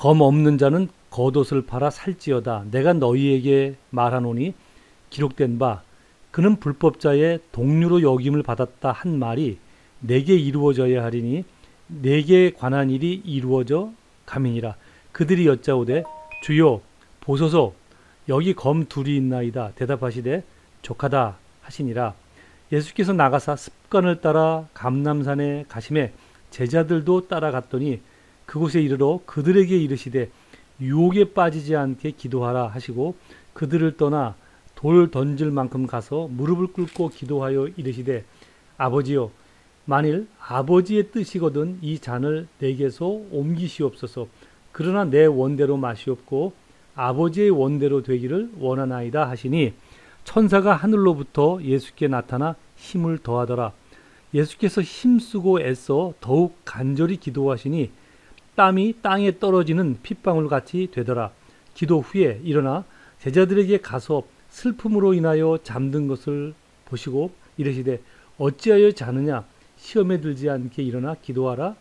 검 없는 자는 겉옷을 팔아 살지어다. 내가 너희에게 말하노니 기록된 바 그는 불법자의 동류로 여김을 받았다 한 말이 내게 이루어져야 하리니 내게 관한 일이 이루어져 가민이라. 그들이 여짜오되 주여 보소서 여기 검 둘이 있나이다. 대답하시되 족하다 하시니라. 예수께서 나가사 습관을 따라 감람산에 가심에 제자들도 따라갔더니 그곳에 이르러 그들에게 이르시되 유혹에 빠지지 않게 기도하라 하시고 그들을 떠나 돌 던질 만큼 가서 무릎을 꿇고 기도하여 이르시되 아버지여 만일 아버지의 뜻이거든 이 잔을 내게서 옮기시옵소서. 그러나 내 원대로 마시옵고 아버지의 원대로 되기를 원하나이다 하시니 천사가 하늘로부터 예수께 나타나 힘을 더하더라. 예수께서 힘쓰고 애써 더욱 간절히 기도하시니 땀이 땅에 떨어지는 핏방울 같이 되더라. 기도 후에 일어나 제자들에게 가서 슬픔으로 인하여 잠든 것을 보시고 이르시되 어찌하여 자느냐 시험에 들지 않게 일어나 기도하라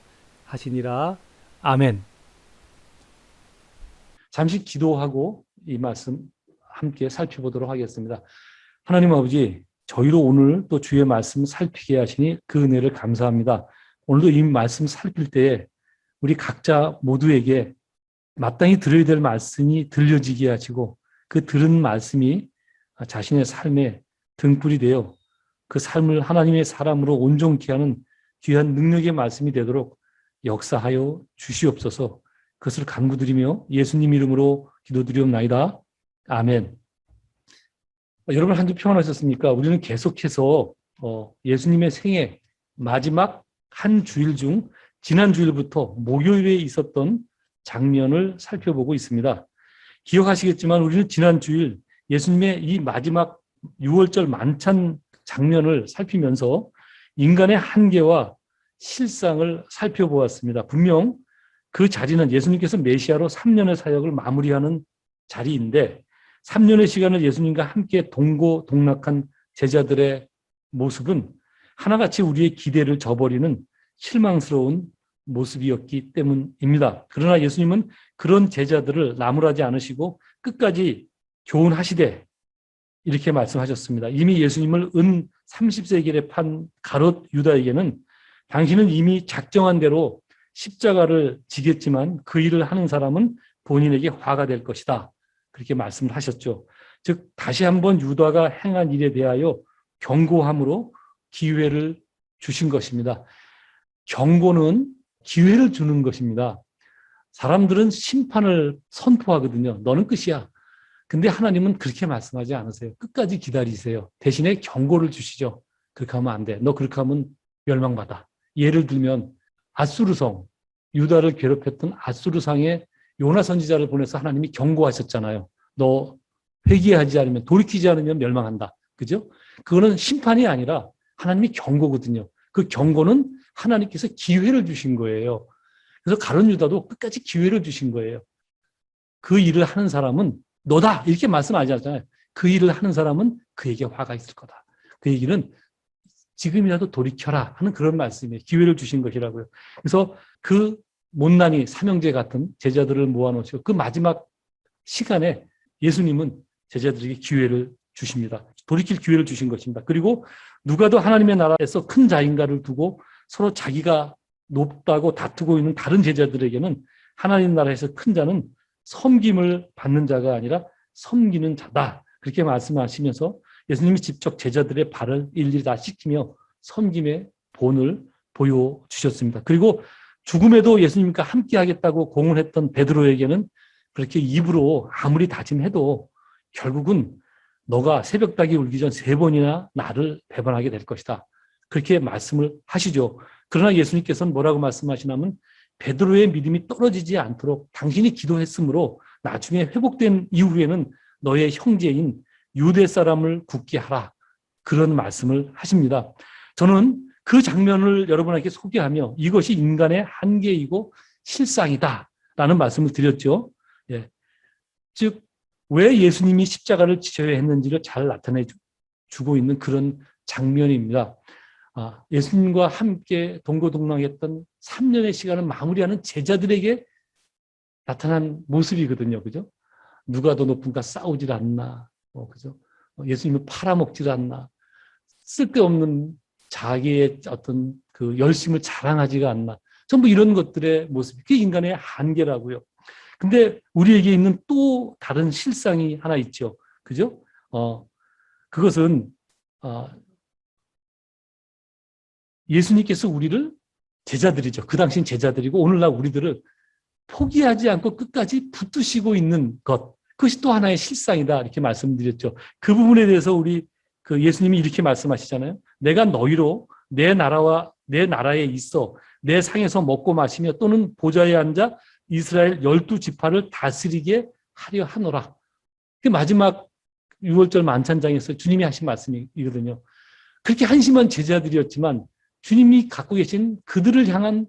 하시니라. 아멘. 잠시 기도하고 이 말씀 함께 살펴보도록 하겠습니다. 하나님 아버지, 저희로 오늘 또 주의 말씀 살피게 하시니 그 은혜를 감사합니다. 오늘도 이 말씀 살필 때에 우리 각자 모두에게 마땅히 들어야 될 말씀이 들려지게 하시고 그 들은 말씀이 자신의 삶에 등불이 되어 그 삶을 하나님의 사람으로 온전케 하는 귀한 능력의 말씀이 되도록 역사하여 주시옵소서. 그것을 간구드리며 예수님 이름으로 기도드리옵나이다. 아멘. 여러분 한 주 평안하셨습니까? 우리는 계속해서 예수님의 생애 마지막 한 주일 중 지난 주일부터 목요일에 있었던 장면을 살펴보고 있습니다. 기억하시겠지만 우리는 지난 주일 예수님의 이 마지막 6월절 만찬 장면을 살피면서 인간의 한계와 실상을 살펴보았습니다. 분명 그 자리는 예수님께서 메시아로 3년의 사역을 마무리하는 자리인데 3년의 시간을 예수님과 함께 동고동락한 제자들의 모습은 하나같이 우리의 기대를 저버리는 실망스러운 모습이었기 때문입니다. 그러나 예수님은 그런 제자들을 나무라지 않으시고 끝까지 교훈하시되 이렇게 말씀하셨습니다. 이미 예수님을 은 30세기에 판 가롯 유다에게는 당신은 이미 작정한 대로 십자가를 지겠지만 그 일을 하는 사람은 본인에게 화가 될 것이다. 그렇게 말씀을 하셨죠. 즉 다시 한번 유다가 행한 일에 대하여 경고함으로 기회를 주신 것입니다. 경고는 기회를 주는 것입니다. 사람들은 심판을 선포하거든요. 너는 끝이야. 근데 하나님은 그렇게 말씀하지 않으세요. 끝까지 기다리세요. 대신에 경고를 주시죠. 그렇게 하면 안 돼. 너 그렇게 하면 멸망받아. 예를 들면 아수르성, 유다를 괴롭혔던 아수르상에 요나 선지자를 보내서 하나님이 경고하셨잖아요. 너 회개하지 않으면, 돌이키지 않으면 멸망한다. 그죠? 그거는 심판이 아니라 하나님이 경고거든요. 그 경고는 하나님께서 기회를 주신 거예요. 그래서 가룟 유다도 끝까지 기회를 주신 거예요. 그 일을 하는 사람은 너다 이렇게 말씀하지 않잖아요. 그 일을 하는 사람은 그에게 화가 있을 거다. 그 얘기는 지금이라도 돌이켜라 하는 그런 말씀이에요. 기회를 주신 것이라고요. 그래서 그 못난이 삼형제 같은 제자들을 모아놓으시고 그 마지막 시간에 예수님은 제자들에게 기회를 주십니다. 돌이킬 기회를 주신 것입니다. 그리고 누가도 하나님의 나라에서 큰 자인가를 두고 서로 자기가 높다고 다투고 있는 다른 제자들에게는 하나님 나라에서 큰 자는 섬김을 받는 자가 아니라 섬기는 자다. 그렇게 말씀하시면서 예수님이 직접 제자들의 발을 일일이 다 씻기며 섬김의 본을 보여주셨습니다. 그리고 죽음에도 예수님과 함께 하겠다고 공언했던 베드로에게는 그렇게 입으로 아무리 다짐해도 결국은 너가 새벽닭이 울기 전 3번이나 나를 배반하게 될 것이다. 그렇게 말씀을 하시죠. 그러나 예수님께서는 뭐라고 말씀하시냐면 베드로의 믿음이 떨어지지 않도록 당신이 기도했으므로 나중에 회복된 이후에는 너의 형제인 유대 사람을 굳게 하라. 그런 말씀을 하십니다. 저는 그 장면을 여러분에게 소개하며 이것이 인간의 한계이고 실상이다라는 말씀을 드렸죠. 예. 즉, 왜 예수님이 십자가를 지셔야 했는지를 잘 나타내 주고 있는 그런 장면입니다. 예수님과 함께 동고동락했던 3년의 시간을 마무리하는 제자들에게 나타난 모습이거든요. 그죠? 누가 더 높은가 싸우질 않나. 그죠? 예수님은 팔아먹질 않나. 쓸데없는 자기의 어떤 그 열심을 자랑하지가 않나. 전부 이런 것들의 모습. 그게 인간의 한계라고요. 근데 우리에게 있는 또 다른 실상이 하나 있죠. 그죠? 그것은, 예수님께서 우리를 제자들이죠. 그 당시엔 제자들이고, 오늘날 우리들을 포기하지 않고 끝까지 붙드시고 있는 것. 그것이 또 하나의 실상이다. 이렇게 말씀드렸죠. 그 부분에 대해서 우리 그 예수님이 이렇게 말씀하시잖아요. 내가 너희로 내 나라와 내 나라에 있어 내 상에서 먹고 마시며 또는 보좌에 앉아 이스라엘 12지파를 다스리게 하려 하노라. 그 마지막 6월절 만찬장에서 주님이 하신 말씀이거든요. 그렇게 한심한 제자들이었지만 주님이 갖고 계신 그들을 향한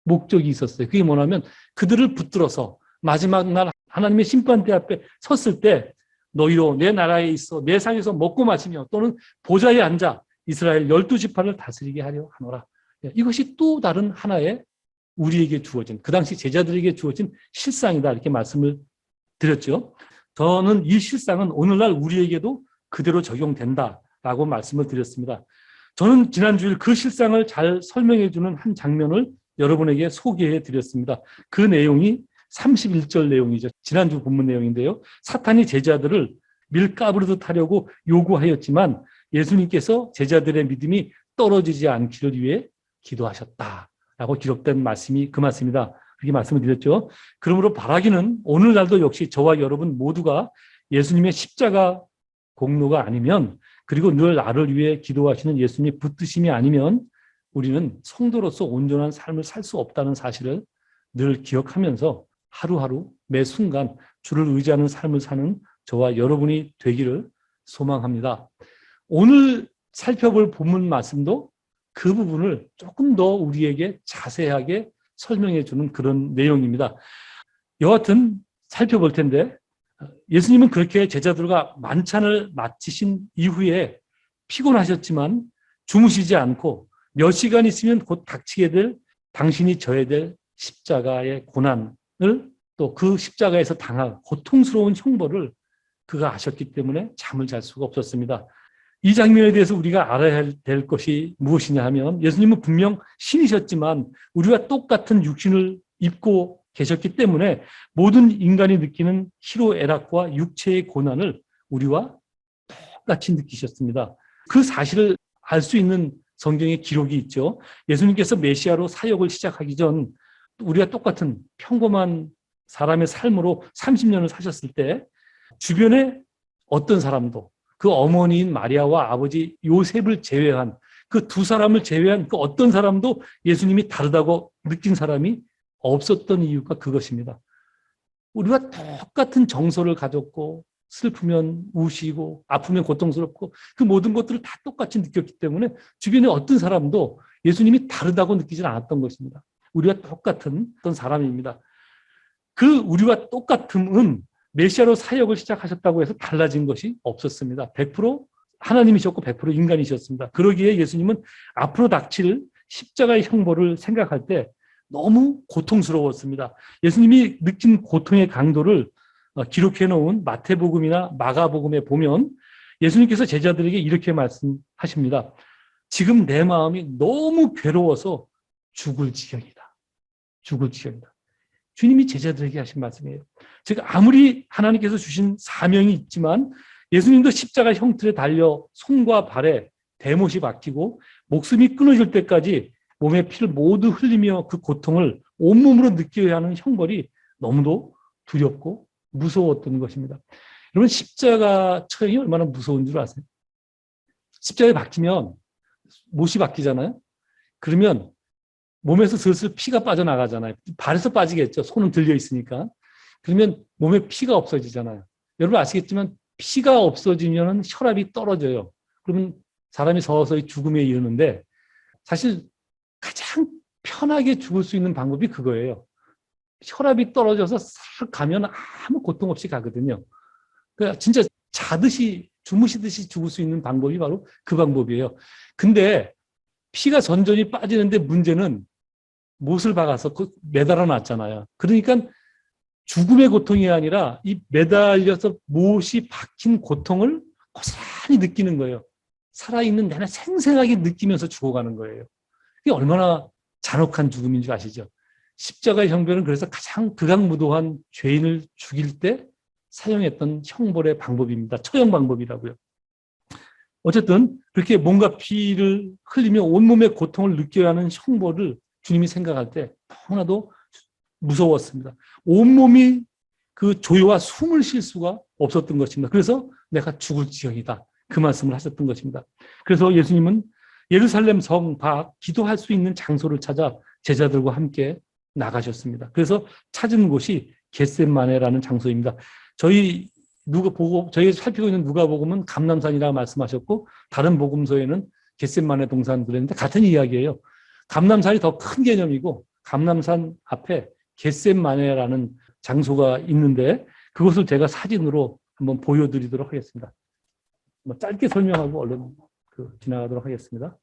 목적이 있었어요. 그게 뭐냐면 그들을 붙들어서 마지막 날 하나님의 심판대 앞에 섰을 때 너희로 내 나라에 있어 내 상에서 먹고 마시며 또는 보좌에 앉아 이스라엘 12지파를 다스리게 하려 하노라. 이것이 또 다른 하나의 우리에게 주어진, 그 당시 제자들에게 주어진 실상이다. 이렇게 말씀을 드렸죠. 저는 이 실상은 오늘날 우리에게도 그대로 적용된다라고 말씀을 드렸습니다. 저는 지난 주일 그 실상을 잘 설명해 주는 한 장면을 여러분에게 소개해 드렸습니다. 그 내용이 31절 내용이죠. 지난주 본문 내용인데요. 사탄이 제자들을 밀가부르듯 하려고 요구하였지만 예수님께서 제자들의 믿음이 떨어지지 않기를 위해 기도하셨다라고 기록된 말씀이 그 말씀입니다. 그렇게 말씀을 드렸죠. 그러므로 바라기는 오늘날도 역시 저와 여러분 모두가 예수님의 십자가 공로가 아니면, 그리고 늘 나를 위해 기도하시는 예수님의 붙드심이 아니면 우리는 성도로서 온전한 삶을 살 수 없다는 사실을 늘 기억하면서 하루하루 매 순간 주를 의지하는 삶을 사는 저와 여러분이 되기를 소망합니다. 오늘 살펴볼 본문 말씀도 그 부분을 조금 더 우리에게 자세하게 설명해 주는 그런 내용입니다. 여하튼 살펴볼 텐데, 예수님은 그렇게 제자들과 만찬을 마치신 이후에 피곤하셨지만 주무시지 않고 몇 시간 있으면 곧 닥치게 될 당신이 져야 될 십자가의 고난을, 또 그 십자가에서 당할 고통스러운 형벌을 그가 아셨기 때문에 잠을 잘 수가 없었습니다. 이 장면에 대해서 우리가 알아야 될 것이 무엇이냐 하면, 예수님은 분명 신이셨지만 우리와 똑같은 육신을 입고 계셨기 때문에 모든 인간이 느끼는 희로애락과 육체의 고난을 우리와 똑같이 느끼셨습니다. 그 사실을 알 수 있는 성경의 기록이 있죠. 예수님께서 메시아로 사역을 시작하기 전 우리가 똑같은 평범한 사람의 삶으로 30년을 사셨을 때 주변에 어떤 사람도, 그 어머니인 마리아와 아버지 요셉을 제외한, 그 두 사람을 제외한 그 어떤 사람도 예수님이 다르다고 느낀 사람이 없었던 이유가 그것입니다. 우리와 똑같은 정서를 가졌고 슬프면 우시고 아프면 고통스럽고 그 모든 것들을 다 똑같이 느꼈기 때문에 주변에 어떤 사람도 예수님이 다르다고 느끼지 않았던 것입니다. 우리와 똑같은 어떤 사람입니다. 그 우리와 똑같음은 메시아로 사역을 시작하셨다고 해서 달라진 것이 없었습니다. 100% 하나님이셨고 100% 인간이셨습니다. 그러기에 예수님은 앞으로 닥칠 십자가의 형벌을 생각할 때 너무 고통스러웠습니다. 예수님이 느낀 고통의 강도를 기록해 놓은 마태복음이나 마가복음에 보면 예수님께서 제자들에게 이렇게 말씀하십니다. 지금 내 마음이 너무 괴로워서 죽을 지경이다. 죽을 지경이다. 주님이 제자들에게 하신 말씀이에요. 즉 아무리 하나님께서 주신 사명이 있지만 예수님도 십자가 형틀에 달려 손과 발에 대못이 박히고 목숨이 끊어질 때까지 몸의 피를 모두 흘리며 그 고통을 온몸으로 느껴야 하는 형벌이 너무도 두렵고 무서웠던 것입니다. 여러분, 십자가 처형이 얼마나 무서운 줄 아세요? 십자가에 박히면 못이 박히잖아요. 그러면 몸에서 슬슬 피가 빠져나가잖아요. 발에서 빠지겠죠. 손은 들려 있으니까. 그러면 몸에 피가 없어지잖아요. 여러분 아시겠지만 피가 없어지면 혈압이 떨어져요. 그러면 사람이 서서히 죽음에 이르는데 사실 가장 편하게 죽을 수 있는 방법이 그거예요. 혈압이 떨어져서 싹 가면 아무 고통 없이 가거든요. 그러니까 진짜 자듯이 주무시듯이 죽을 수 있는 방법이 바로 그 방법이에요. 근데 피가 전전이 빠지는데 문제는 못을 박아서 매달아 놨잖아요. 그러니까 죽음의 고통이 아니라 이 매달려서 못이 박힌 고통을 고스란히 느끼는 거예요. 살아있는 내내 생생하게 느끼면서 죽어가는 거예요. 이게 얼마나 잔혹한 죽음인 줄 아시죠? 십자가의 형벌은 그래서 가장 극악무도한 죄인을 죽일 때 사용했던 형벌의 방법입니다. 처형 방법이라고요. 어쨌든 그렇게 몸과 피를 흘리며 온몸의 고통을 느껴야 하는 형벌을 주님이 생각할 때 너무나도 무서웠습니다. 온몸이 그 조여와 숨을 쉴 수가 없었던 것입니다. 그래서 내가 죽을 지경이다. 그 말씀을 하셨던 것입니다. 그래서 예수님은 예루살렘 성 밖 기도할 수 있는 장소를 찾아 제자들과 함께 나가셨습니다. 그래서 찾은 곳이 겟셋마네라는 장소입니다. 저희 살피고 있는 누가복음은 감람산이라고 말씀하셨고 다른 복음서에는 겟셋마네 동산 그랬는데 같은 이야기예요. 감람산이 더 큰 개념이고 감람산 앞에 겟셋마네라는 장소가 있는데 그것을 제가 사진으로 한번 보여드리도록 하겠습니다. 짧게 설명하고 얼른 지나가도록 하겠습니다.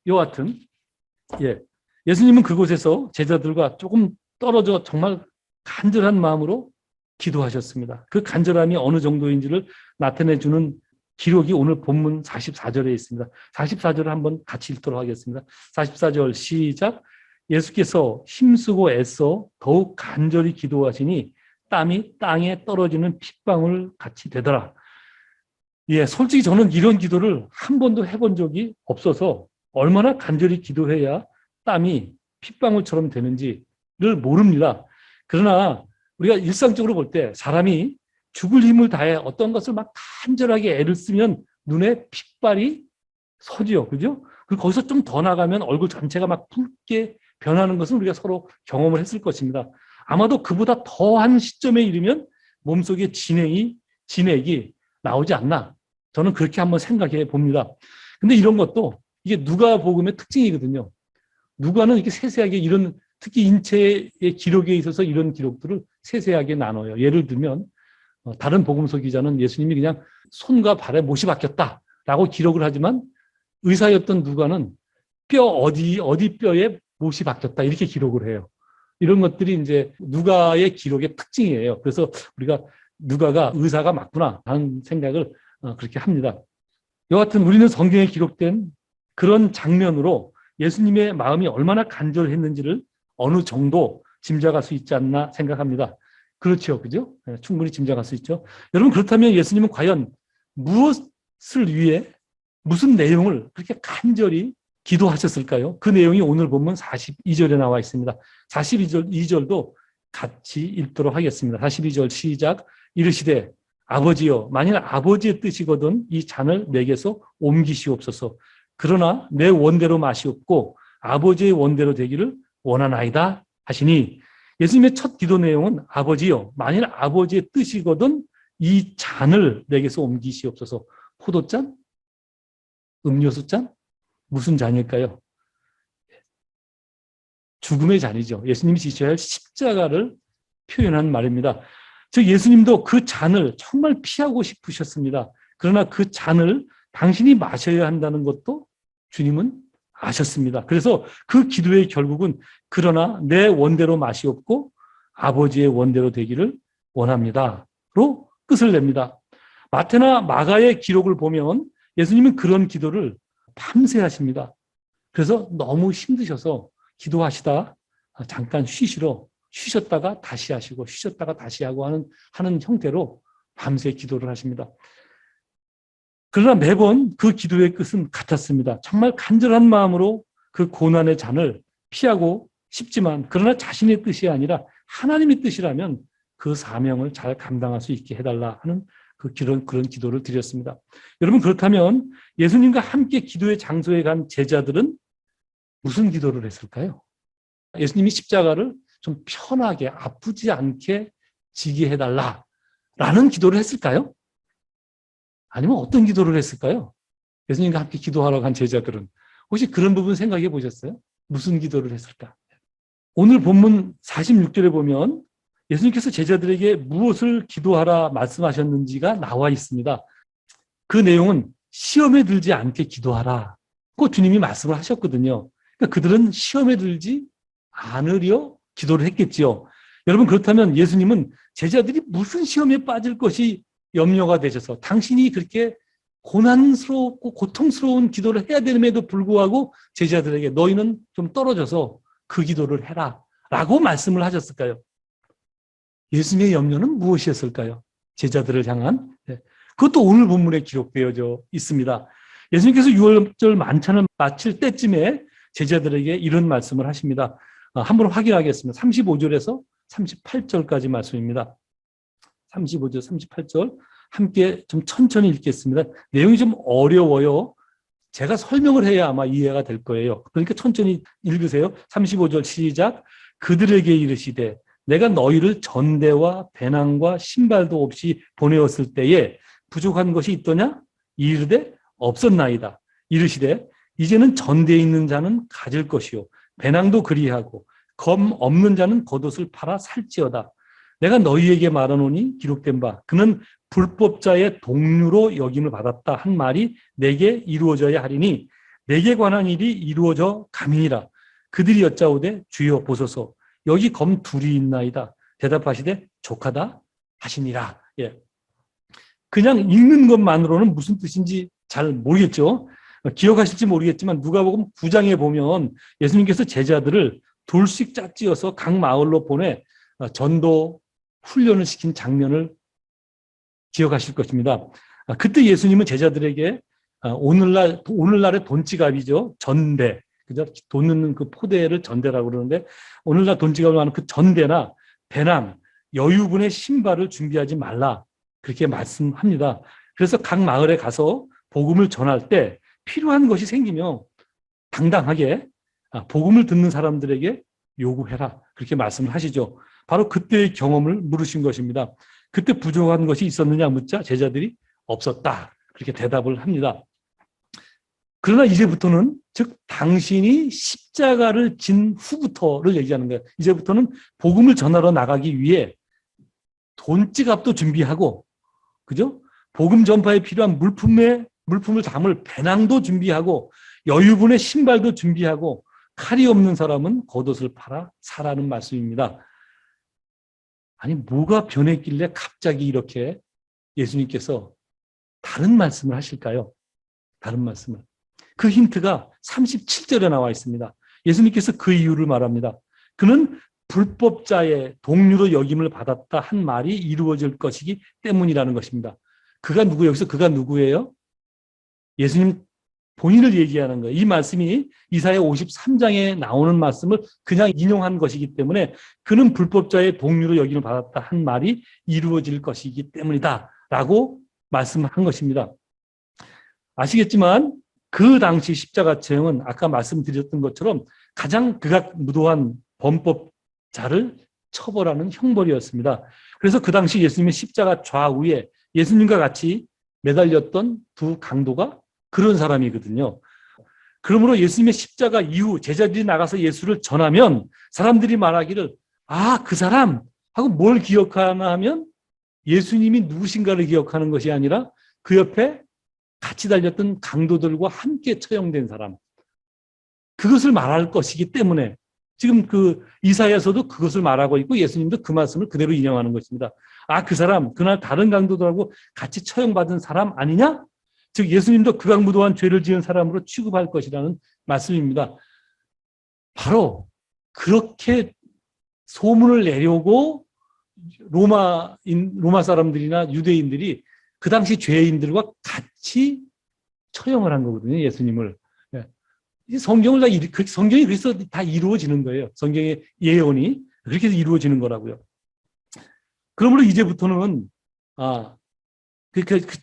여하튼 예수님은 그곳에서 제자들과 조금 떨어져 정말 간절한 마음으로 기도하셨습니다. 그 간절함이 어느 정도인지를 나타내주는 기록이 오늘 본문 44절에 있습니다. 44절을 한번 같이 읽도록 하겠습니다. 44절 시작. 예수께서 힘쓰고 애써 더욱 간절히 기도하시니 땀이 땅에 떨어지는 핏방울 같이 되더라. 솔직히 저는 이런 기도를 한 번도 해본 적이 없어서 얼마나 간절히 기도해야 땀이 핏방울처럼 되는지를 모릅니다. 그러나 우리가 일상적으로 볼 때 사람이 죽을 힘을 다해 어떤 것을 막 간절하게 애를 쓰면 눈에 핏발이 서지요. 그죠? 그리고 거기서 좀 더 나가면 얼굴 전체가 막 붉게 변하는 것은 우리가 서로 경험을 했을 것입니다. 아마도 그보다 더한 시점에 이르면 몸속에 진액이 나오지 않나. 저는 그렇게 한번 생각해 봅니다. 근데 이런 것도 이게 누가복음의 특징이거든요. 누가는 이렇게 세세하게 이런 특히 인체의 기록에 있어서 이런 기록들을 세세하게 나눠요. 예를 들면 다른 복음서 기자는 예수님이 그냥 손과 발에 못이 박혔다라고 기록을 하지만 의사였던 누가는 어디 뼈에 못이 박혔다 이렇게 기록을 해요. 이런 것들이 이제 누가의 기록의 특징이에요. 그래서 우리가 누가가 의사가 맞구나 하는 생각을 그렇게 합니다. 여하튼 우리는 성경에 기록된 그런 장면으로 예수님의 마음이 얼마나 간절했는지를 어느 정도 짐작할 수 있지 않나 생각합니다. 그렇죠. 그죠? 충분히 짐작할 수 있죠. 여러분 그렇다면 예수님은 과연 무엇을 위해 무슨 내용을 그렇게 간절히 기도하셨을까요? 그 내용이 오늘 본문 42절에 나와 있습니다. 42절도 같이 읽도록 하겠습니다. 42절 시작. 이르시되 아버지여 만일 아버지의 뜻이거든 이 잔을 내게서 옮기시옵소서. 그러나 내 원대로 마시옵고 아버지의 원대로 되기를 원하나이다 하시니 예수님의 첫 기도 내용은 아버지여 만일 아버지의 뜻이거든 이 잔을 내게서 옮기시옵소서. 포도잔? 음료수잔? 무슨 잔일까요? 죽음의 잔이죠. 예수님이 지셔야 할 십자가를 표현한 말입니다. 즉 예수님도 그 잔을 정말 피하고 싶으셨습니다. 그러나 그 잔을 당신이 마셔야 한다는 것도 주님은 아셨습니다. 그래서 그 기도의 결국은 그러나 내 원대로 마시옵고 아버지의 원대로 되기를 원합니다로 끝을 냅니다. 마태나 마가의 기록을 보면 예수님은 그런 기도를 밤새 하십니다. 그래서 너무 힘드셔서 기도하시다 잠깐 쉬셨다가 다시 하시고 쉬셨다가 다시 하고 하는 형태로 밤새 기도를 하십니다. 그러나 매번 그 기도의 끝은 같았습니다. 정말 간절한 마음으로 그 고난의 잔을 피하고 싶지만 그러나 자신의 뜻이 아니라 하나님의 뜻이라면 그 사명을 잘 감당할 수 있게 해달라 하는 그런 기도를 드렸습니다. 여러분 그렇다면 예수님과 함께 기도의 장소에 간 제자들은 무슨 기도를 했을까요? 예수님이 십자가를 좀 편하게 아프지 않게 지게 해달라라는 기도를 했을까요? 아니면 어떤 기도를 했을까요? 예수님과 함께 기도하러 간 제자들은 혹시 그런 부분 생각해 보셨어요? 무슨 기도를 했을까? 오늘 본문 46절에 보면 예수님께서 제자들에게 무엇을 기도하라 말씀하셨는지가 나와 있습니다. 그 내용은 시험에 들지 않게 기도하라고 주님이 말씀을 하셨거든요. 그러니까 그들은 시험에 들지 않으려 기도를 했겠지요. 여러분, 그렇다면 예수님은 제자들이 무슨 시험에 빠질 것이 염려가 되셔서 당신이 그렇게 고난스럽고 고통스러운 기도를 해야 됨에도 불구하고 제자들에게 너희는 좀 떨어져서 그 기도를 해라 라고 말씀을 하셨을까요? 예수님의 염려는 무엇이었을까요? 제자들을 향한. 그것도 오늘 본문에 기록되어져 있습니다. 예수님께서 유월절 만찬을 마칠 때쯤에 제자들에게 이런 말씀을 하십니다. 한번 확인하겠습니다. 35절에서 38절까지 말씀입니다. 35절, 38절 함께 좀 천천히 읽겠습니다. 내용이 좀 어려워요. 제가 설명을 해야 아마 이해가 될 거예요. 그러니까 천천히 읽으세요. 35절 시작. 그들에게 이르시되 내가 너희를 전대와 배낭과 신발도 없이 보내었을 때에 부족한 것이 있더냐? 이르되 없었나이다. 이르시되 이제는 전대에 있는 자는 가질 것이요 배낭도 그리하고 검 없는 자는 겉옷을 팔아 살지어다. 내가 너희에게 말하노니 기록된 바 그는 불법자의 동류로 여김을 받았다 한 말이 내게 이루어져야 하리니 내게 관한 일이 이루어져 가미니라. 그들이 여짜오되 주여 보소서 여기 검 둘이 있나이다. 대답하시되 족하다 하시니라. 예. 그냥 읽는 것만으로는 무슨 뜻인지 잘 모르겠죠. 기억하실지 모르겠지만 누가복음 9장에 보면 예수님께서 제자들을 둘씩 짝지어서 각 마을로 보내 전도 훈련을 시킨 장면을 기억하실 것입니다. 그때 예수님은 제자들에게 오늘날의 돈지갑이죠. 전대. 그죠? 돈 넣는 그 포대를 전대라고 그러는데 오늘날 돈지갑을 하는 그 전대나 배낭, 여유분의 신발을 준비하지 말라. 그렇게 말씀합니다. 그래서 각 마을에 가서 복음을 전할 때 필요한 것이 생기면 당당하게 복음을 듣는 사람들에게 요구해라. 그렇게 말씀을 하시죠. 바로 그때의 경험을 물으신 것입니다. 그때 부족한 것이 있었느냐 묻자 제자들이 없었다. 그렇게 대답을 합니다. 그러나 이제부터는 즉 당신이 십자가를 진 후부터를 얘기하는 거예요. 이제부터는 복음을 전하러 나가기 위해 돈지갑도 준비하고 그죠? 복음 전파에 필요한 물품을 담을 배낭도 준비하고 여유분의 신발도 준비하고 칼이 없는 사람은 겉옷을 팔아 사라는 말씀입니다. 아니 뭐가 변했길래 갑자기 이렇게 예수님께서 다른 말씀을 하실까요? 다른 말씀을. 그 힌트가 37절에 나와 있습니다. 예수님께서 그 이유를 말합니다. 그는 불법자의 동류로 여김을 받았다 한 말이 이루어질 것이기 때문이라는 것입니다. 그가 누구 여기서 그가 누구예요? 예수님 본인을 얘기하는 거예요. 이 말씀이 이사야 53장에 나오는 말씀을 그냥 인용한 것이기 때문에 그는 불법자의 동류로 여김을 받았다 한 말이 이루어질 것이기 때문이다 라고 말씀한 것입니다. 아시겠지만 그 당시 십자가 처형은 아까 말씀드렸던 것처럼 가장 극악무도한 범법자를 처벌하는 형벌이었습니다. 그래서 그 당시 예수님의 십자가 좌우에 예수님과 같이 매달렸던 두 강도가 그런 사람이거든요. 그러므로 예수님의 십자가 이후 제자들이 나가서 예수를 전하면 사람들이 말하기를 그 사람 하고 뭘 기억하나 하면 예수님이 누구신가를 기억하는 것이 아니라 그 옆에 같이 달렸던 강도들과 함께 처형된 사람. 그것을 말할 것이기 때문에 지금 그 이사야서도 그것을 말하고 있고 예수님도 그 말씀을 그대로 인용하는 것입니다. 그 사람 그날 다른 강도들하고 같이 처형받은 사람 아니냐? 즉 예수님도 극악무도한 죄를 지은 사람으로 취급할 것이라는 말씀입니다. 바로 그렇게 소문을 내려고 로마 사람들이나 유대인들이 그 당시 죄인들과 같이 처형을 한 거거든요. 예수님을. 성경이 그래서 다 이루어지는 거예요. 성경의 예언이 그렇게 해서 이루어지는 거라고요. 그러므로 이제부터는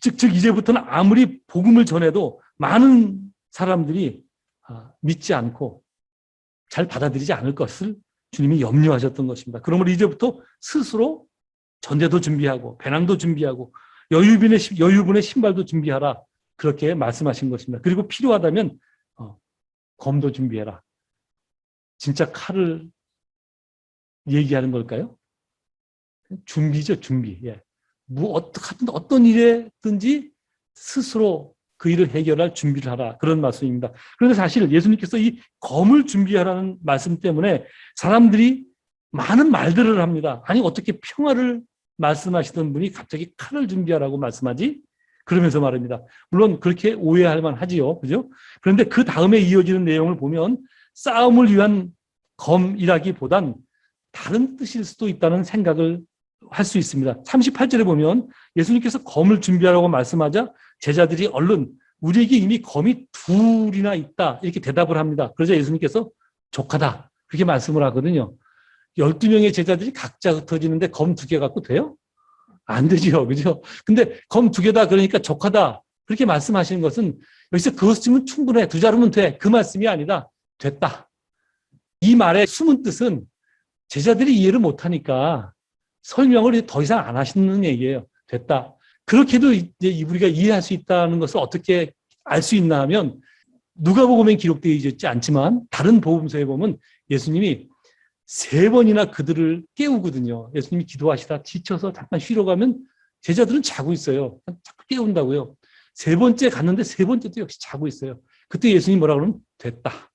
즉 이제부터는 아무리 복음을 전해도 많은 사람들이 믿지 않고 잘 받아들이지 않을 것을 주님이 염려하셨던 것입니다. 그러므로 이제부터 스스로 전대도 준비하고 배낭도 준비하고 여유분의 신발도 준비하라. 그렇게 말씀하신 것입니다. 그리고 필요하다면 검도 준비해라. 진짜 칼을 얘기하는 걸까요? 준비죠, 준비. 예. 어떤 일에든지 스스로 그 일을 해결할 준비를 하라. 그런 말씀입니다. 그런데 사실 예수님께서 이 검을 준비하라는 말씀 때문에 사람들이 많은 말들을 합니다. 아니 어떻게 평화를 말씀하시던 분이 갑자기 칼을 준비하라고 말씀하지? 그러면서 말입니다. 물론 그렇게 오해할 만하지요. 그죠? 그런데 그 다음에 이어지는 내용을 보면 싸움을 위한 검이라기보단 다른 뜻일 수도 있다는 생각을 할 수 있습니다. 38절에 보면 예수님께서 검을 준비하라고 말씀하자 제자들이 얼른 우리에게 이미 검이 둘이나 있다 이렇게 대답을 합니다. 그러자 예수님께서 족하다 그렇게 말씀을 하거든요. 12명의 제자들이 각자 흩어지는데 검 2개 갖고 돼요? 안 되죠. 그죠? 근데 검 2개다 그러니까 족하다 그렇게 말씀하시는 것은 여기서 그것 쓰면 충분해. 2 자루면 돼. 그 말씀이 아니라 됐다. 이 말의 숨은 뜻은 제자들이 이해를 못하니까 설명을 더 이상 안 하시는 얘기예요. 됐다. 그렇게도 이제 우리가 이해할 수 있다는 것을 어떻게 알 수 있나 하면 누가복음에 기록되어 있지 않지만 다른 복음서에 보면 예수님이 3번이나 그들을 깨우거든요. 예수님이 기도하시다 지쳐서 잠깐 쉬러 가면 제자들은 자고 있어요. 자꾸 깨운다고요. 3번째 갔는데 3번째도 역시 자고 있어요. 그때 예수님이 뭐라 그러면 됐다.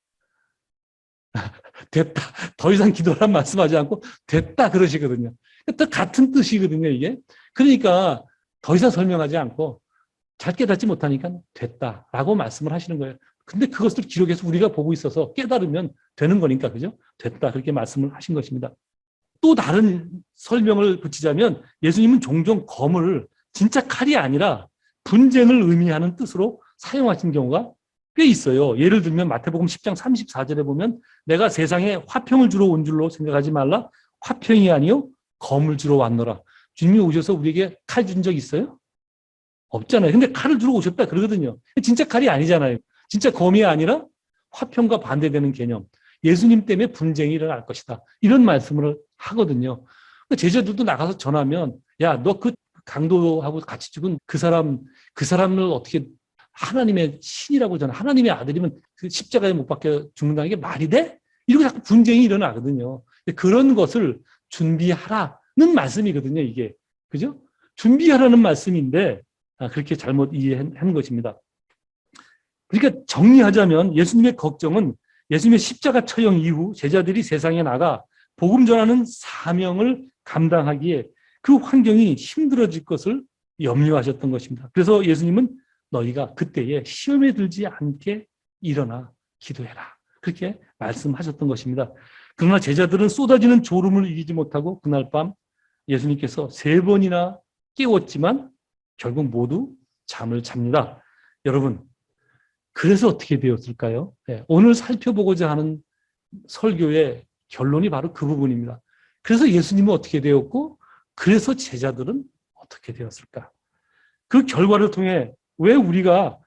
됐다. 더 이상 기도란 말씀하지 않고 됐다 그러시거든요. 또 같은 뜻이거든요, 이게. 그러니까 더 이상 설명하지 않고 잘 깨닫지 못하니까 됐다라고 말씀을 하시는 거예요. 근데 그것을 기록해서 우리가 보고 있어서 깨달으면 되는 거니까, 그죠? 됐다. 그렇게 말씀을 하신 것입니다. 또 다른 설명을 붙이자면 예수님은 종종 검을 진짜 칼이 아니라 분쟁을 의미하는 뜻으로 사용하신 경우가 꽤 있어요. 예를 들면 마태복음 10장 34절에 보면 내가 세상에 화평을 주러 온 줄로 생각하지 말라. 화평이 아니요 검을 주러 왔노라. 주님이 오셔서 우리에게 칼 준 적 있어요? 없잖아요. 근데 칼을 주러 오셨다 그러거든요. 진짜 칼이 아니잖아요. 진짜 검이 아니라 화평과 반대되는 개념. 예수님 때문에 분쟁이 일어날 것이다. 이런 말씀을 하거든요. 제자들도 나가서 전하면 야, 너 그 강도하고 같이 죽은 그 사람을 어떻게 하나님의 신이라고 저는 하나님의 아들이면 그 십자가에 못 박혀 죽는다는 게 말이 돼? 이러고 자꾸 분쟁이 일어나거든요. 그런 것을 준비하라는 말씀이거든요, 이게. 그죠? 준비하라는 말씀인데, 그렇게 잘못 이해한 것입니다. 그러니까 정리하자면 예수님의 걱정은 예수님의 십자가 처형 이후 제자들이 세상에 나가 복음 전하는 사명을 감당하기에 그 환경이 힘들어질 것을 염려하셨던 것입니다. 그래서 예수님은 너희가 그때에 시험에 들지 않게 일어나 기도해라. 그렇게 말씀하셨던 것입니다. 그러나 제자들은 쏟아지는 졸음을 이기지 못하고 그날 밤 예수님께서 3번이나 깨웠지만 결국 모두 잠을 잡니다. 여러분, 그래서 어떻게 되었을까요? 네, 오늘 살펴보고자 하는 설교의 결론이 바로 그 부분입니다. 그래서 예수님은 어떻게 되었고 그래서 제자들은 어떻게 되었을까? 그 결과를 통해 왜 우리가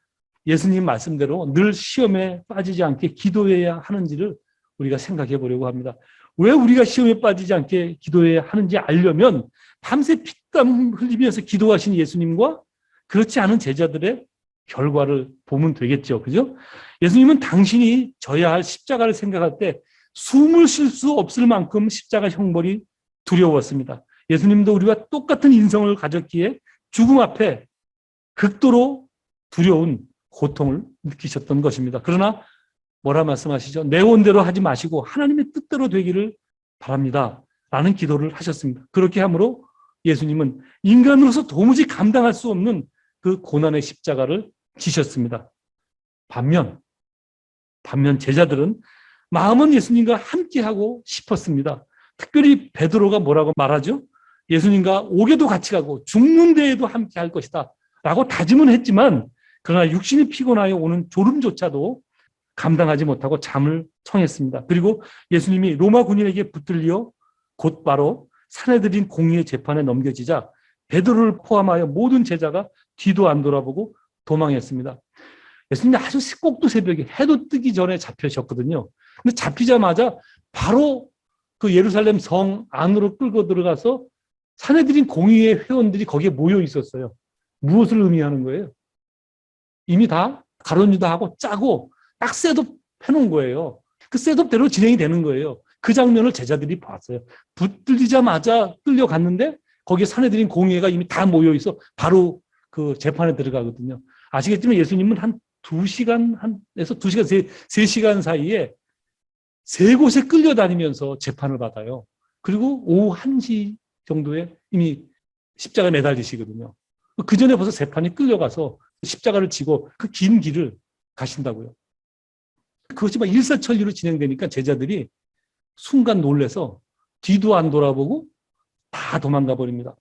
예수님 말씀대로 늘 시험에 빠지지 않게 기도해야 하는지를 우리가 생각해 보려고 합니다. 왜 우리가 시험에 빠지지 않게 기도해야 하는지 알려면 밤새 피땀 흘리면서 기도하신 예수님과 그렇지 않은 제자들의 결과를 보면 되겠죠. 그죠? 예수님은 당신이 져야 할 십자가를 생각할 때 숨을 쉴 수 없을 만큼 십자가 형벌이 두려웠습니다. 예수님도 우리와 똑같은 인성을 가졌기에 죽음 앞에 극도로 두려운 고통을 느끼셨던 것입니다. 그러나 뭐라 말씀하시죠? 내 원대로 하지 마시고 하나님의 뜻대로 되기를 바랍니다. 라는 기도를 하셨습니다. 그렇게 함으로 예수님은 인간으로서 도무지 감당할 수 없는 그 고난의 십자가를 지셨습니다. 반면 제자들은 마음은 예수님과 함께하고 싶었습니다. 특별히 베드로가 뭐라고 말하죠? 예수님과 옥에도 같이 가고 죽는 데에도 함께 할 것이다 라고 다짐은 했지만 그러나 육신이 피곤하여 오는 졸음조차도 감당하지 못하고 잠을 청했습니다. 그리고 예수님이 로마 군인에게 붙들려 곧바로 사내들인 공의의 재판에 넘겨지자 베드로를 포함하여 모든 제자가 뒤도 안 돌아보고 도망했습니다. 예수님이 아주 꼭두 새벽에 해도 뜨기 전에 잡히셨거든요. 근데 잡히자마자 바로 그 예루살렘 성 안으로 끌고 들어가서 사내들인 공의회 회원들이 거기에 모여 있었어요. 무엇을 의미하는 거예요? 이미 다 가론유다하고 짜고 딱 셋업 해놓은 거예요. 그 셋업대로 진행이 되는 거예요. 그 장면을 제자들이 봤어요. 붙들리자마자 끌려갔는데 거기에 사내들인 공의회가 이미 다 모여 있어 바로 그 재판에 들어가거든요. 아시겠지만 예수님은 한 2시간에서 2시간, 3시간 사이에 3곳에 끌려다니면서 재판을 받아요. 그리고 오후 1시 정도에 이미 십자가에 매달리시거든요. 그 전에 벌써 세 판이 끌려가서 십자가를 지고 그 긴 길을 가신다고요. 그것이 막 일사천리로 진행되니까 제자들이 순간 놀래서 뒤도 안 돌아보고 다 도망가 버립니다.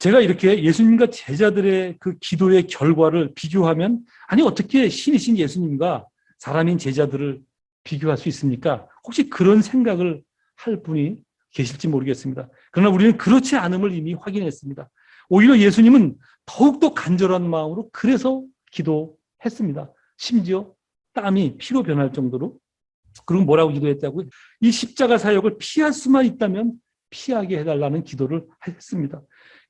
제가 이렇게 예수님과 제자들의 그 기도의 결과를 비교하면, 아니 어떻게 신이신 예수님과 사람인 제자들을 비교할 수 있습니까? 혹시 그런 생각을 할 분이 계실지 모르겠습니다. 그러나 우리는 그렇지 않음을 이미 확인했습니다. 오히려 예수님은 더욱더 간절한 마음으로 그래서 기도했습니다. 심지어 땀이 피로 변할 정도로. 그리고 뭐라고 기도했다고요? 이 십자가 사역을 피할 수만 있다면 피하게 해달라는 기도를 했습니다.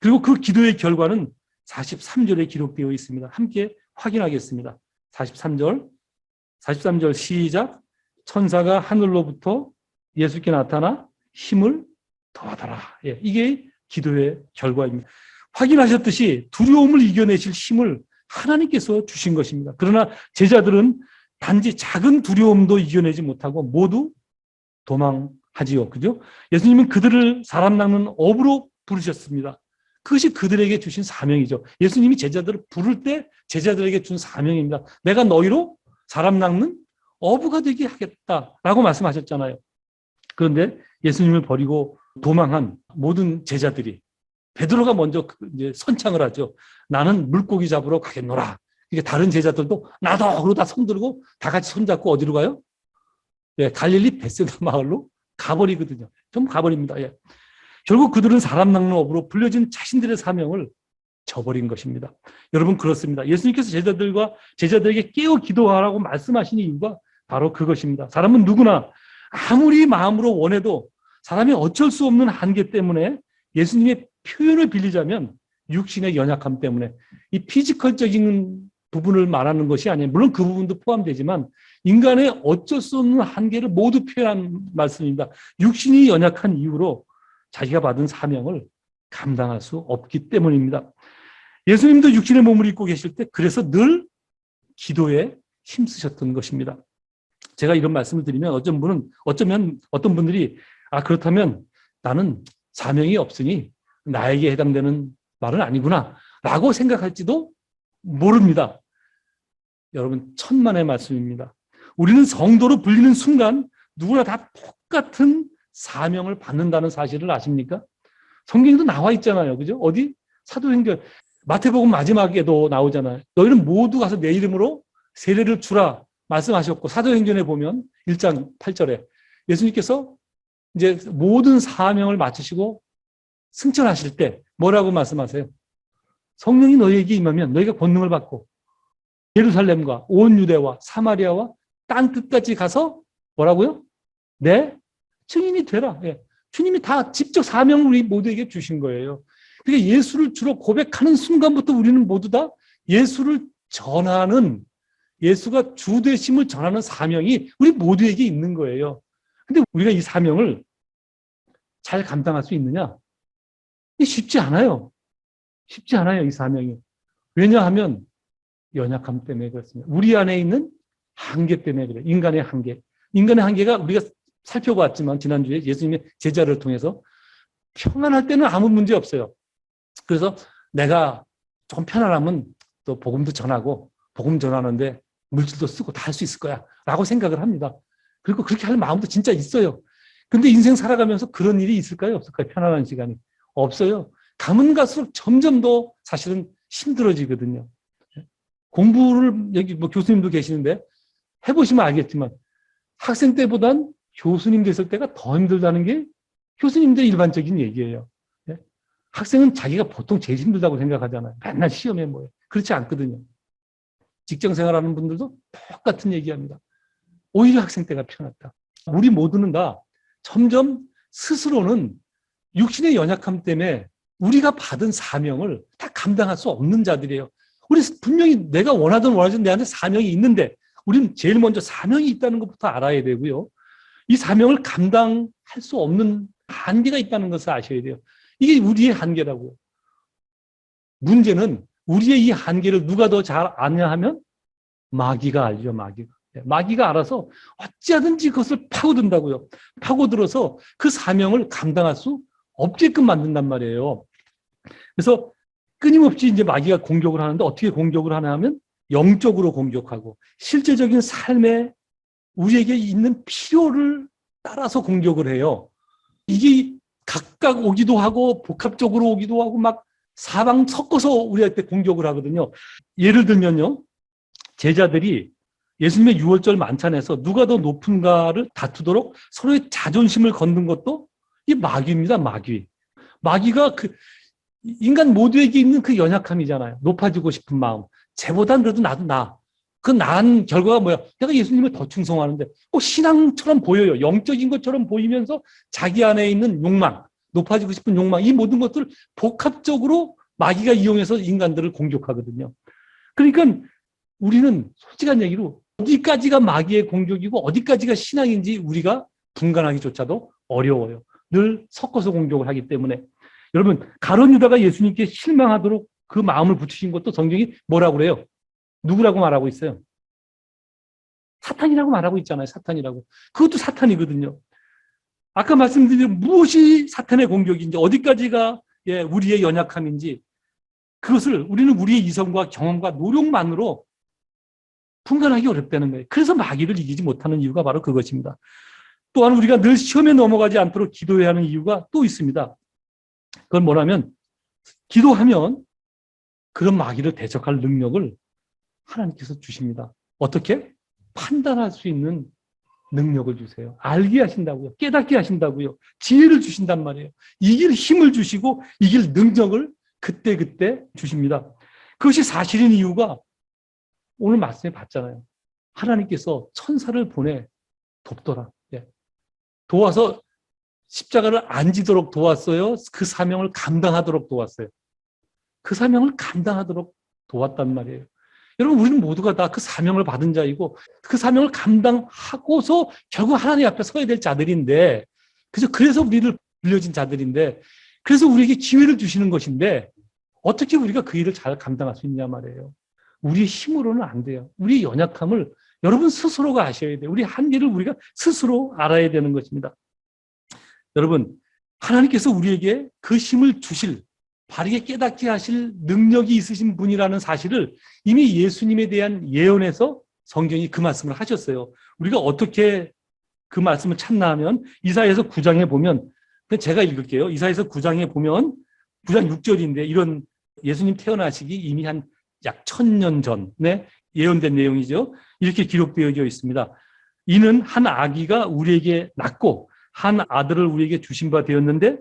그리고 그 기도의 결과는 43절에 기록되어 있습니다. 함께 확인하겠습니다. 43절 시작. 천사가 하늘로부터 예수께 나타나 힘을 더하더라. 예, 이게 기도의 결과입니다. 확인하셨듯이 두려움을 이겨내실 힘을 하나님께서 주신 것입니다. 그러나 제자들은 단지 작은 두려움도 이겨내지 못하고 모두 도망하지요. 그죠? 예수님은 그들을 사람 낚는 어부로 부르셨습니다. 그것이 그들에게 주신 사명이죠. 예수님이 제자들을 부를 때 제자들에게 준 사명입니다. 내가 너희로 사람 낚는 어부가 되게 하겠다라고 말씀하셨잖아요. 그런데 예수님을 버리고 도망한 모든 제자들이, 베드로가 먼저 이제 선창을 하죠. 나는 물고기 잡으러 가겠노라. 이게 다른 제자들도 나도 그러다 손들고 다 같이 손잡고 어디로 가요? 예, 갈릴리 벳세다 마을로 가버리거든요. 좀 가버립니다. 예. 결국 그들은 사람 낚는 업으로 불려진 자신들의 사명을 저버린 것입니다. 여러분 그렇습니다. 예수님께서 제자들에게 깨어 기도하라고 말씀하신 이유가 바로 그것입니다. 사람은 누구나 아무리 마음으로 원해도 사람이 어쩔 수 없는 한계 때문에, 예수님의 표현을 빌리자면 육신의 연약함 때문에, 이 피지컬적인 부분을 말하는 것이 아니에요. 물론 그 부분도 포함되지만 인간의 어쩔 수 없는 한계를 모두 표현한 말씀입니다. 육신이 연약한 이유로 자기가 받은 사명을 감당할 수 없기 때문입니다. 예수님도 육신의 몸을 입고 계실 때 그래서 늘 기도에 힘쓰셨던 것입니다. 제가 이런 말씀을 드리면 어쩌면 어떤 분들이 그렇다면 나는 사명이 없으니 나에게 해당되는 말은 아니구나 라고 생각할지도 모릅니다. 여러분 천만의 말씀입니다. 우리는 성도로 불리는 순간 누구나 다 똑같은 사명을 받는다는 사실을 아십니까? 성경에도 나와 있잖아요. 그죠? 어디? 사도행전 마태복음 마지막에도 나오잖아요. 너희는 모두 가서 내 이름으로 세례를 주라 말씀하셨고, 사도행전에 보면 1장 8절에 예수님께서 이제 모든 사명을 마치시고 승천하실 때 뭐라고 말씀하세요? 성령이 너희에게 임하면 너희가 권능을 받고 예루살렘과 온 유대와 사마리아와 땅 끝까지 가서 뭐라고요? 내 증인이 되라. 예. 주님이 다 직접 사명을 우리 모두에게 주신 거예요. 그러니까 예수를 주로 고백하는 순간부터 우리는 모두 다 예수를 전하는, 예수가 주 되심을 전하는 사명이 우리 모두에게 있는 거예요. 근데 우리가 이 사명을 잘 감당할 수 있느냐? 쉽지 않아요. 쉽지 않아요, 이 사명이. 왜냐하면 연약함 때문에 그렇습니다. 우리 안에 있는 한계 때문에 그래요. 인간의 한계. 인간의 한계가 우리가 살펴봤지만 지난주에 예수님의 제자를 통해서 평안할 때는 아무 문제 없어요. 그래서 내가 조금 편안하면 또 복음도 전하고 복음 전하는데 물질도 쓰고 다 할 수 있을 거야 라고 생각을 합니다. 그리고 그렇게 할 마음도 진짜 있어요. 근데 인생 살아가면서 그런 일이 있을까요? 없을까요? 편안한 시간이. 없어요. 가면 갈수록 점점 더 사실은 힘들어지거든요. 공부를 여기 교수님도 계시는데 해보시면 알겠지만 학생 때보단 교수님 됐을 때가 더 힘들다는 게 교수님들의 일반적인 얘기예요. 학생은 자기가 보통 제일 힘들다고 생각하잖아요. 맨날 시험에 뭐예요. 그렇지 않거든요. 직장 생활하는 분들도 똑같은 얘기합니다. 오히려 학생 때가 편했다. 우리 모두는 다 점점 스스로는 육신의 연약함 때문에 우리가 받은 사명을 다 감당할 수 없는 자들이에요. 우리 분명히 내가 원하든 원하든 내한테 사명이 있는데 우리는 제일 먼저 사명이 있다는 것부터 알아야 되고요. 이 사명을 감당할 수 없는 한계가 있다는 것을 아셔야 돼요. 이게 우리의 한계라고요. 문제는 우리의 이 한계를 누가 더 잘 아냐 하면 마귀가 알죠, 마귀가. 마귀가 알아서 어찌하든지 그것을 파고든다고요. 파고들어서 그 사명을 감당할 수 없게끔 만든단 말이에요. 그래서 끊임없이 이제 마귀가 공격을 하는데 어떻게 공격을 하냐 하면 영적으로 공격하고 실제적인 삶에 우리에게 있는 필요를 따라서 공격을 해요. 이게 각각 오기도 하고 복합적으로 오기도 하고 막 사방 섞어서 우리한테 공격을 하거든요. 예를 들면요. 제자들이 예수님의 유월절 만찬에서 누가 더 높은가를 다투도록 서로의 자존심을 걷는 것도 이 마귀입니다. 마귀. 마귀가 그 인간 모두에게 있는 그 연약함이잖아요. 높아지고 싶은 마음. 쟤보단 그래도 나도 나. 그 나은 결과가 뭐야? 내가 예수님을 더 충성하는데 꼭 신앙처럼 보여요. 영적인 것처럼 보이면서 자기 안에 있는 욕망, 높아지고 싶은 욕망, 이 모든 것들을 복합적으로 마귀가 이용해서 인간들을 공격하거든요. 그러니까 우리는 솔직한 얘기로 어디까지가 마귀의 공격이고 어디까지가 신앙인지 우리가 분간하기조차도 어려워요. 늘 섞어서 공격을 하기 때문에. 여러분, 가룟 유다가 예수님께 실망하도록 그 마음을 붙이신 것도 성경이 뭐라고 그래요? 누구라고 말하고 있어요? 사탄이라고 말하고 있잖아요. 사탄이라고. 그것도 사탄이거든요. 아까 말씀드린 무엇이 사탄의 공격인지 어디까지가 우리의 연약함인지 그것을 우리는 우리의 이성과 경험과 노력만으로 분간하기 어렵다는 거예요. 그래서 마귀를 이기지 못하는 이유가 바로 그것입니다. 또한 우리가 늘 시험에 넘어가지 않도록 기도해야 하는 이유가 또 있습니다. 그건 뭐냐면 기도하면 그런 마귀를 대적할 능력을 하나님께서 주십니다. 어떻게? 판단할 수 있는 능력을 주세요. 알게 하신다고요. 깨닫게 하신다고요. 지혜를 주신단 말이에요. 이길 힘을 주시고 이길 능력을 그때그때 주십니다. 그것이 사실인 이유가 오늘 말씀에 봤잖아요. 하나님께서 천사를 보내 돕더라. 도와서 십자가를 안 지도록 도왔어요. 그 사명을 감당하도록 도왔어요. 그 사명을 감당하도록 도왔단 말이에요. 여러분, 우리는 모두가 다 그 사명을 받은 자이고 그 사명을 감당하고서 결국 하나님 앞에 서야 될 자들인데, 그래서 우리를 불려진 자들인데, 그래서 우리에게 기회를 주시는 것인데 어떻게 우리가 그 일을 잘 감당할 수 있냐 말이에요. 우리의 힘으로는 안 돼요. 우리의 연약함을 여러분 스스로가 아셔야 돼요. 우리 한계를 우리가 스스로 알아야 되는 것입니다. 여러분, 하나님께서 우리에게 그 힘을 주실, 바르게 깨닫게 하실 능력이 있으신 분이라는 사실을 이미 예수님에 대한 예언에서 성경이 그 말씀을 하셨어요. 우리가 어떻게 그 말씀을 찾나 하면 이사야서 9장에 보면, 제가 읽을게요. 이사야서 9장에 보면 9장 6절인데 이런 예수님 태어나시기 이미 한 약 1000년 전에 예언된 내용이죠. 이렇게 기록되어져 있습니다. 이는 한 아기가 우리에게 낳고 한 아들을 우리에게 주신 바 되었는데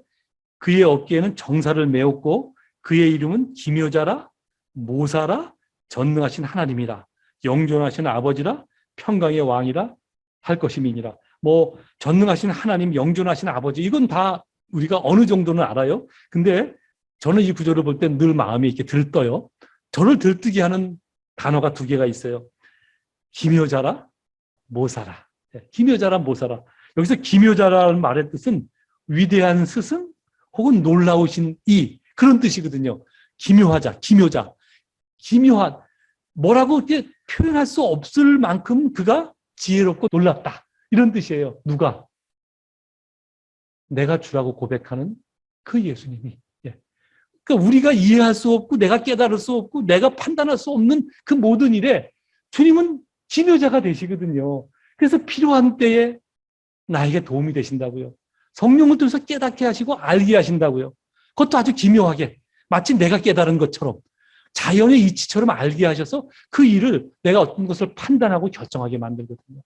그의 어깨에는 정사를 메었고 그의 이름은 기묘자라 모사라 전능하신 하나님이라 영존하신 아버지라 평강의 왕이라 할 것임이니라. 뭐 전능하신 하나님, 영존하신 아버지, 이건 다 우리가 어느 정도는 알아요. 근데 저는 이 구절을 볼 때 늘 마음이 이렇게 들떠요. 저를 들뜨게 하는 단어가 두 개가 있어요. 기묘자라 모사라. 기묘자라 모사라. 여기서 기묘자라는 말의 뜻은 위대한 스승 혹은 놀라우신 이, 그런 뜻이거든요. 기묘하자, 기묘자. 기묘한, 뭐라고 이렇게 표현할 수 없을 만큼 그가 지혜롭고 놀랍다, 이런 뜻이에요. 누가? 내가 주라고 고백하는 그 예수님이. 그러니까 우리가 이해할 수 없고 내가 깨달을 수 없고 내가 판단할 수 없는 그 모든 일에 주님은 기묘자가 되시거든요. 그래서 필요한 때에 나에게 도움이 되신다고요. 성령을 통해서 깨닫게 하시고 알게 하신다고요. 그것도 아주 기묘하게 마치 내가 깨달은 것처럼 자연의 이치처럼 알게 하셔서 그 일을 내가 어떤 것을 판단하고 결정하게 만들거든요.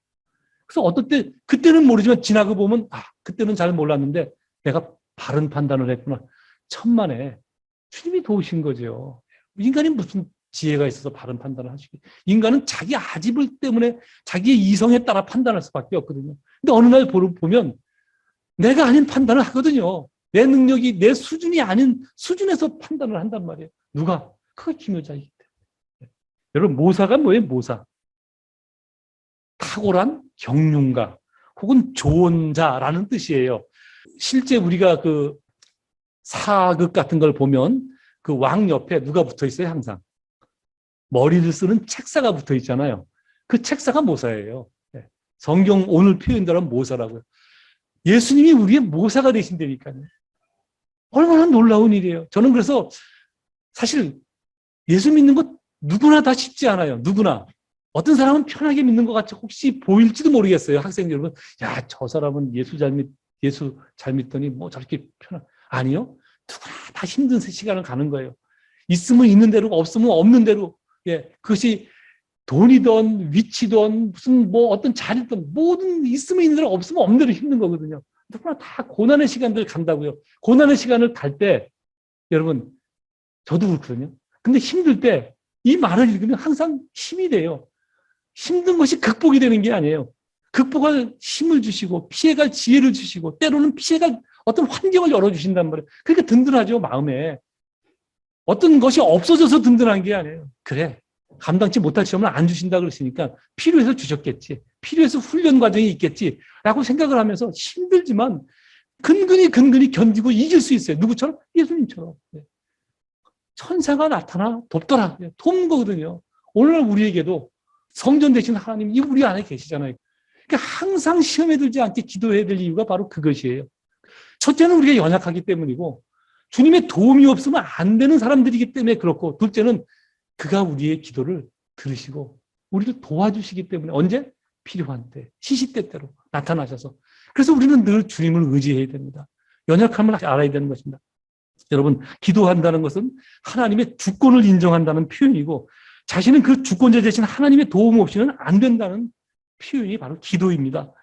그래서 어떤 때 그때는 모르지만 지나고 보면 그때는 잘 몰랐는데 내가 바른 판단을 했구나. 천만에 주님이 도우신 거죠. 인간이 무슨 지혜가 있어서 바른 판단을 하시기. 인간은 자기 아집을 때문에 자기의 이성에 따라 판단할 수밖에 없거든요. 근데 어느 날 보면 내가 아닌 판단을 하거든요. 내 능력이 내 수준이 아닌 수준에서 판단을 한단 말이에요. 누가? 그가 기묘자이기 때문에. 여러분, 모사가 뭐예요? 모사. 탁월한 경륜가 혹은 조언자라는 뜻이에요. 실제 우리가 그 사극 같은 걸 보면 그 왕 옆에 누가 붙어 있어요? 항상 머리를 쓰는 책사가 붙어 있잖아요. 그 책사가 모사예요. 예. 성경 오늘 표현대로 모사라고요. 예수님이 우리의 모사가 되신다니까요. 얼마나 놀라운 일이에요. 저는 그래서 사실 예수 믿는 것 누구나 다 쉽지 않아요. 누구나. 어떤 사람은 편하게 믿는 것 같이 혹시 보일지도 모르겠어요. 학생 여러분. 야, 저 사람은 예수 잘 믿더니 뭐 저렇게 아니요. 누구나 다 힘든 시간을 가는 거예요. 있으면 있는 대로, 없으면 없는 대로. 예, 그것이 돈이든 위치든 무슨 뭐 어떤 자리든 모든 있으면 있는 대로 없으면 없는 대로 힘든 거거든요. 누구나 다 고난의 시간들 간다고요. 고난의 시간을 갈 때 여러분 저도 그렇거든요. 근데 힘들 때 이 말을 읽으면 항상 힘이 돼요. 힘든 것이 극복이 되는 게 아니에요. 극복할 힘을 주시고 피해갈 지혜를 주시고 때로는 피해갈 어떤 환경을 열어주신단 말이에요. 그러니까 든든하죠, 마음에. 어떤 것이 없어져서 든든한 게 아니에요. 그래, 감당치 못할 시험을 안 주신다 그러시니까 필요해서 주셨겠지. 필요해서 훈련 과정이 있겠지라고 생각을 하면서 힘들지만 근근히 견디고 이길 수 있어요. 누구처럼? 예수님처럼. 천사가 나타나 돕더라. 돕는 거거든요. 오늘날 우리에게도 성전 되신 하나님이 우리 안에 계시잖아요. 그러니까 항상 시험에 들지 않게 기도해야 될 이유가 바로 그것이에요. 첫째는 우리가 연약하기 때문이고 주님의 도움이 없으면 안 되는 사람들이기 때문에 그렇고 둘째는 그가 우리의 기도를 들으시고 우리를 도와주시기 때문에 언제? 필요한 때, 시시때때로 나타나셔서. 그래서 우리는 늘 주님을 의지해야 됩니다. 연약함을 알아야 되는 것입니다. 여러분, 기도한다는 것은 하나님의 주권을 인정한다는 표현이고 자신은 그 주권자 되신 하나님의 도움 없이는 안 된다는 표현이 바로 기도입니다.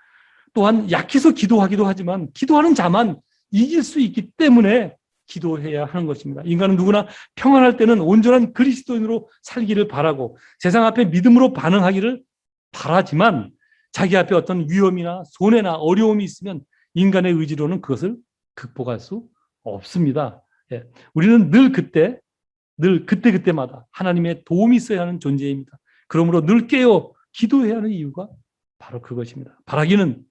또한 약해서 기도하기도 하지만 기도하는 자만 이길 수 있기 때문에 기도해야 하는 것입니다. 인간은 누구나 평안할 때는 온전한 그리스도인으로 살기를 바라고 세상 앞에 믿음으로 반응하기를 바라지만 자기 앞에 어떤 위험이나 손해나 어려움이 있으면 인간의 의지로는 그것을 극복할 수 없습니다. 예. 우리는 늘 그때마다 하나님의 도움이 있어야 하는 존재입니다. 그러므로 늘 깨어 기도해야 하는 이유가 바로 그것입니다. 바라기는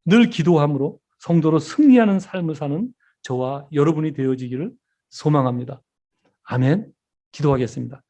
늘 기도함으로 성도로 승리하는 삶을 사는 저와 여러분이 되어지기를 소망합니다. 아멘. 기도하겠습니다.